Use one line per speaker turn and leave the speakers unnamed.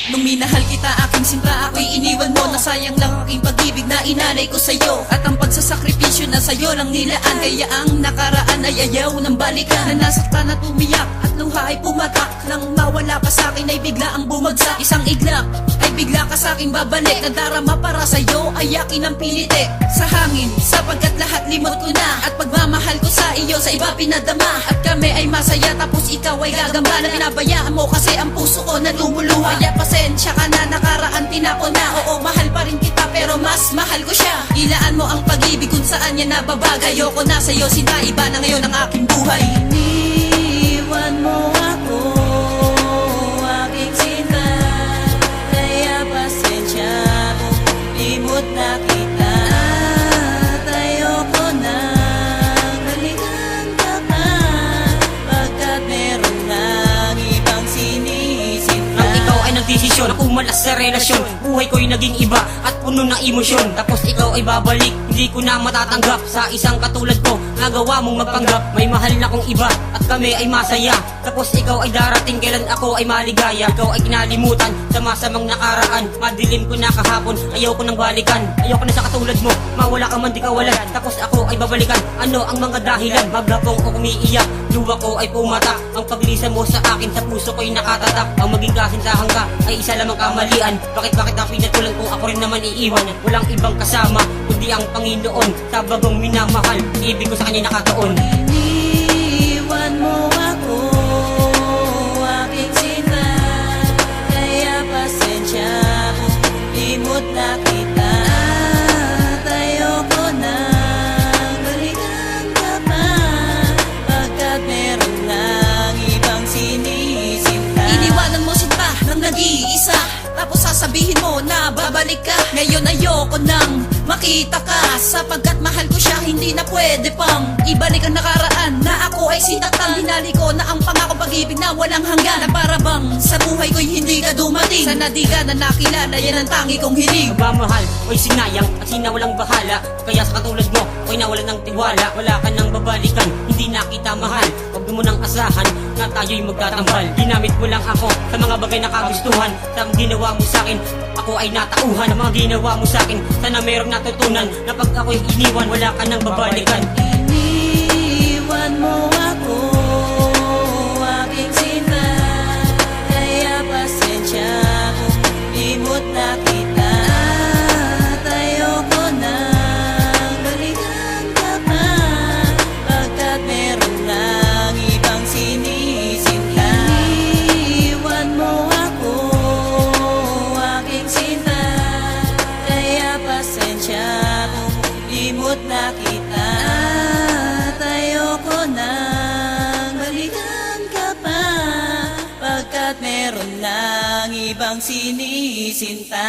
Nung minahal kita aking sinta, ako'y iniwan mo. Nasayang lang aking pag-ibig na inalay ko sa'yo. At ang pagsasakripisyo na sa'yo lang nilaan. Kaya ang nakaraan ay ayaw ng balikan. Na nasaktan at umiyak at luha ay pumatak. Nang mawala ka sa'kin ay bigla ang bumagsak. Isang iglap ay bigla ka sa'king babalik. Nadarama para sa'yo ay akin ang pinitik sa hangin, sapagkat lahat limot ko na. At pagmamahal ko sa iyo sa iba pinadama. At kami ay masaya tapos ikaw ay gagambala. Pinabayaan mo kasi ang puso ko na lumuluha. Kaya pasensya ka na, nakaraan tinako na. Oo, mahal pa rin kita pero mas mahal ko siya. Ilaan mo ang pag-ibig kung saan niya nababagay. Ayoko na sa'yo sinta, iba na ngayon ang aking buhay. Iniwan mo ako, aking sinta, kaya pasensya kung limot na kita. At ayoko na balikan ka pa, pagkat meron lang ibang sinisinta.
Nang ikaw ay nagdesisyon, ako malas sa relasyon. Buhay ko'y naging iba at puno ng emosyon. Tapos ikaw ay babalik, hindi ko na matatanggap. Sa isang katulad ko, nagawa mong magpanggap. May mahal na kong iba at kami ay masaya. Tapos ikaw ay darating kailan ako ay maligaya. Ikaw ay kinalimutan sa masamang nakaraan. Madilim ko na kahapon, ayaw ko nang balikan. Ayaw ko na sa katulad mo, mawala ka man di kawalan. Tapos ako ay babalikan, ano ang mga dahilan? Maghapong ako umiiyak, luwa ko ay pumatak. Ang paglisan mo sa akin, sa puso ko'y nakatatak. Ang maging kasintahan ka ay isa lamang kamalian. Bakit ang pinatulan kung ako rin naman iiwan? Walang ibang kasama kundi ang Panginoon. Sa bagong minamahal, ibig ko sa kanya nakatuon.
Iniwan mo ako, aking sinta, kaya pasensya kung limot na kita. At ayoko na balikan ka pa, pagkat meron lang ibang sinisinta. Iniwanan mo sinta ng nag-iisa, tapos sasabihin mo na babalik ka. Ngayon ayoko nang makita ka, sapagkat mahal ko siya, hindi na pwede pang ibalik ang nakaraan na ako ay sintaktan. Hinali ko na ang pangako pag-ibig na walang hanggan, na para bang sa buhay ko'y hindi ka dumating. Sana di ka na nakilala, yan ang tangi kong hiling.
Pagmamahal ko'y sinayang at sinawalang bahala. Kaya sa katulad mo, ko'y nawalan ng tiwala. Wala ka nang babalikan, hindi na kita mahal. Huwag mo nang asahan na tayo'y magtatambal. Ginamit mo lang ako sa mga bagay na kagustuhan. Sa ginawa mo sa'kin, ako ay natauhan. Sa mga ginawa mo sa'kin, sana mayroong natutunan. Na pag ako'y iniwan, wala ka nang babalikan.
Iniwan mo ako, aking sinta, kaya pasensya kung limot na kita. At ayoko na balikan ka pa, pagkat meron lang ibang sinisinta. Iniwan mo ako, aking sinta, kaya pasensya kung limot na kita. At ayoko nang balikan ka pa, pagkat meron lang ibang sinisinta.